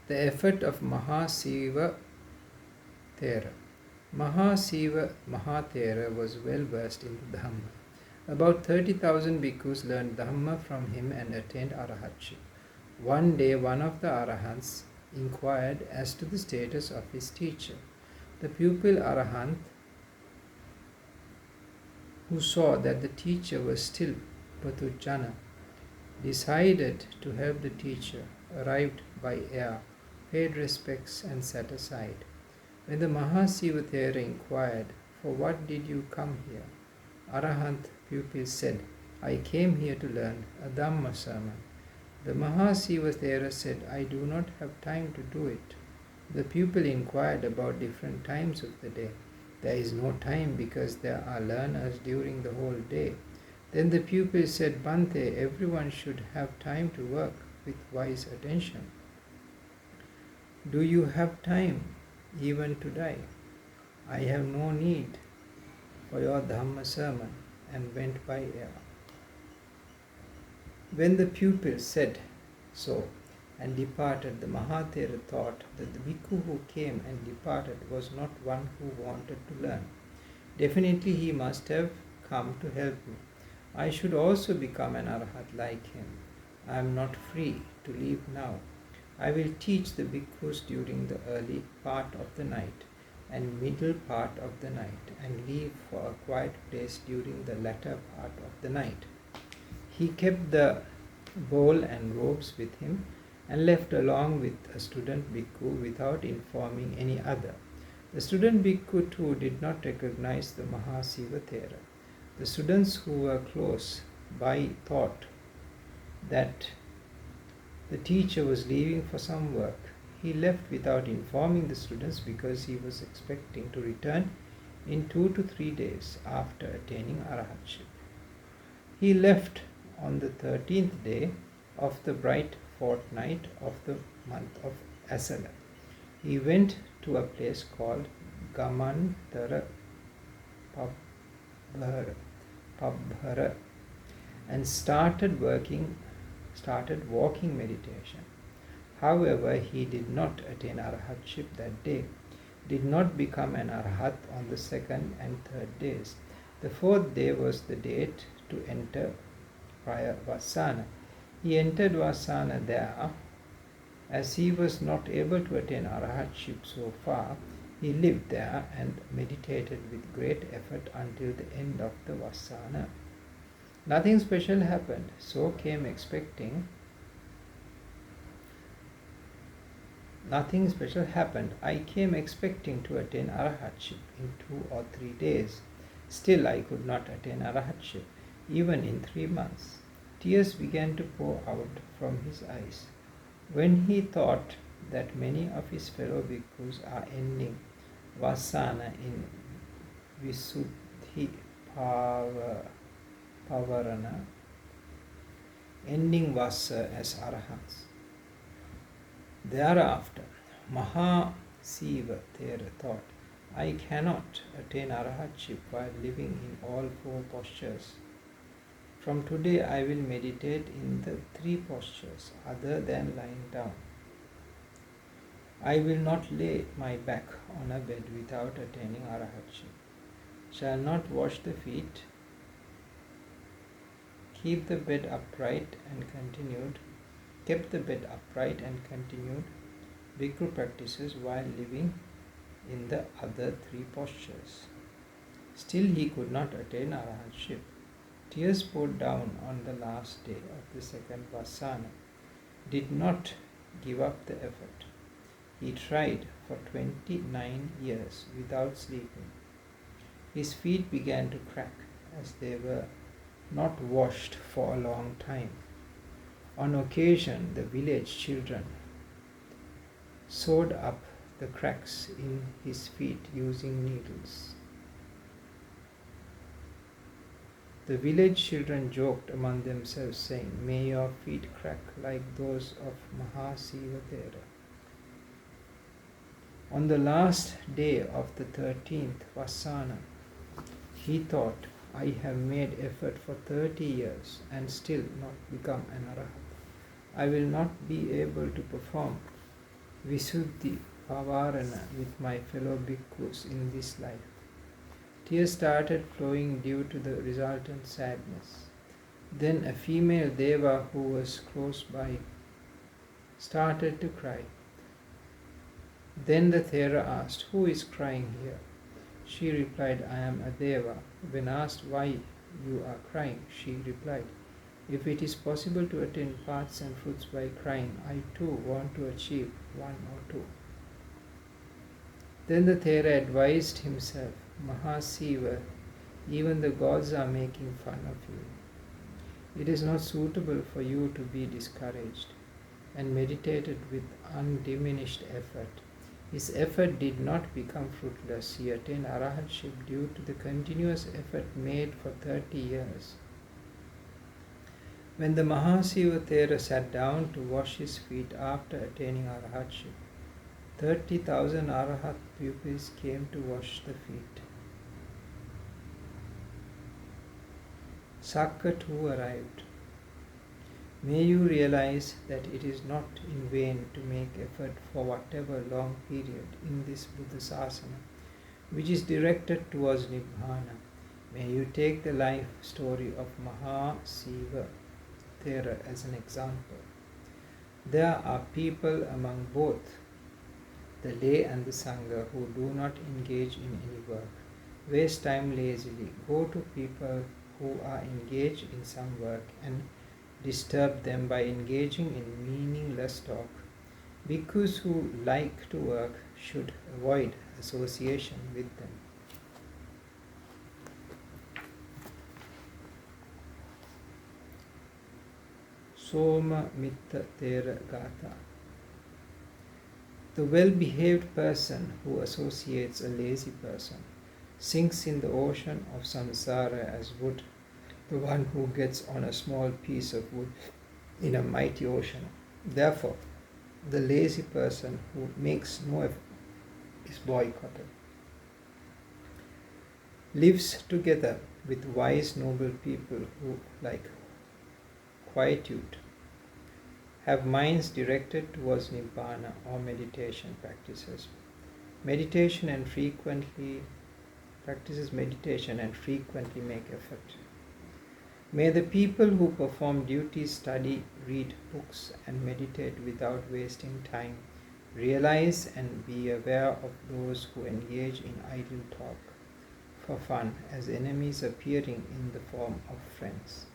The effort of Mahasiva thero. Mahasiva Mahathera was well versed in the Dhamma. About 30,000 bhikkhus learned Dhamma from him and attained Arahatship. One day, one of the Arahants inquired as to the status of his teacher. The pupil Arahant, who saw that the teacher was still Patujana, decided to help the teacher, arrived by air, paid respects and sat aside. When the Mahasiva thero inquired, "For what did you come here?" Arahant pupil said, "I came here to learn a Dhamma sermon." The Mahasiva thero said, "I do not have time to do it." The pupil inquired about different times of the day. "There is no time because there are learners during the whole day." Then the pupil said, "Bhante, everyone should have time to work with wise attention. Do you have time even to die? I have no need for your Dhamma sermon," and went by air. When the pupil said so and departed, the Mahathera thought that the bhikkhu who came and departed was not one who wanted to learn. Definitely he must have come to help me. I should also become an arahat like him. I am not free to leave now. I will teach the bhikkhus during the early part of the night and middle part of the night, and leave for a quiet place during the latter part of the night. He kept the bowl and robes with him and left along with a student bhikkhu without informing any other. The student bhikkhu too did not recognize the Mahasiva thero. The students who were close by thought that the teacher was leaving for some work. He left without informing the students because he was expecting to return in 2 to 3 days after attaining Arahatship. He left on the 13th day of the bright fortnight of the month of Asala. He went to a place called Gamantara Pabhara and started walking meditation. However, he did not attain Arahatship that day, did not become an Arahat on the 2nd and 3rd days. The 4th day was the date to enter Vasana. He entered Vasana there. As he was not able to attain Arahatship so far, he lived there and meditated with great effort until the end of the Vasana. Nothing special happened, so came expecting. Nothing special happened. I came expecting to attain Arahatship in 2 or 3 days. Still I could not attain Arahatship, even in 3 months. Tears began to pour out from his eyes. When he thought that many of his fellow bhikkhus are ending Vasana in Visuddhi Pavarana, ending Vasa as Arahants. Thereafter, Mahasiva thero thought, I cannot attain Arahatship while living in all 4 postures. From today I will meditate in the 3 postures other than lying down. I will not lay my back on a bed without attaining Arahatship. Shall not wash the feet, kept the bed upright and continued bhikkhu practices while living in the other 3 postures. Still he could not attain Arahatship. Tears poured down on the last day of the 2nd Vasana. Did not give up the effort. He tried for 29 years without sleeping. His feet began to crack as they were not washed for a long time. On occasion, the village children sewed up the cracks in his feet using needles. The village children joked among themselves, saying, "May your feet crack like those of Mahasiva thero." On the last day of the 13th Vasana, he thought, I have made effort for 30 years and still not become an Arahat. I will not be able to perform Visuddhi Pavarana with my fellow bhikkhus in this life. Tears started flowing due to the resultant sadness. Then a female deva who was close by started to cry. Then the thero asked, "Who is crying here?" She replied, "I am a deva." When asked why you are crying, she replied, "If it is possible to attain paths and fruits by crying, I too want to achieve one or two." Then the thero advised himself, "Mahasiva, even the gods are making fun of you. It is not suitable for you to be discouraged," and meditated with undiminished effort. His effort did not become fruitless. He attained arahatship due to the continuous effort made for 30 years. When the Mahasiva Thera sat down to wash his feet after attaining arahatship, 30,000 arahat pupils came to wash the feet. Sakka too arrived. May you realize that it is not in vain to make effort for whatever long period in this Buddha Sasana, which is directed towards Nibbana. May you take the life story of Mahasiva Thera as an example. There are people among both the lay and the Sangha who do not engage in any work, waste time lazily, go to people who are engaged in some work and disturb them by engaging in meaningless talk. Bhikkhus who like to work should avoid association with them. Soma Mitta Thera Gatha. The well-behaved person who associates a lazy person sinks in the ocean of samsara as would the one who gets on a small piece of wood in a mighty ocean. Therefore, the lazy person who makes no effort is boycotted. Lives together with wise noble people who, like quietude, have minds directed towards Nibbana or meditation practices. Practices meditation and frequently make effort. May the people who perform duties, study, read books and meditate without wasting time realize and be aware of those who engage in idle talk for fun as enemies appearing in the form of friends.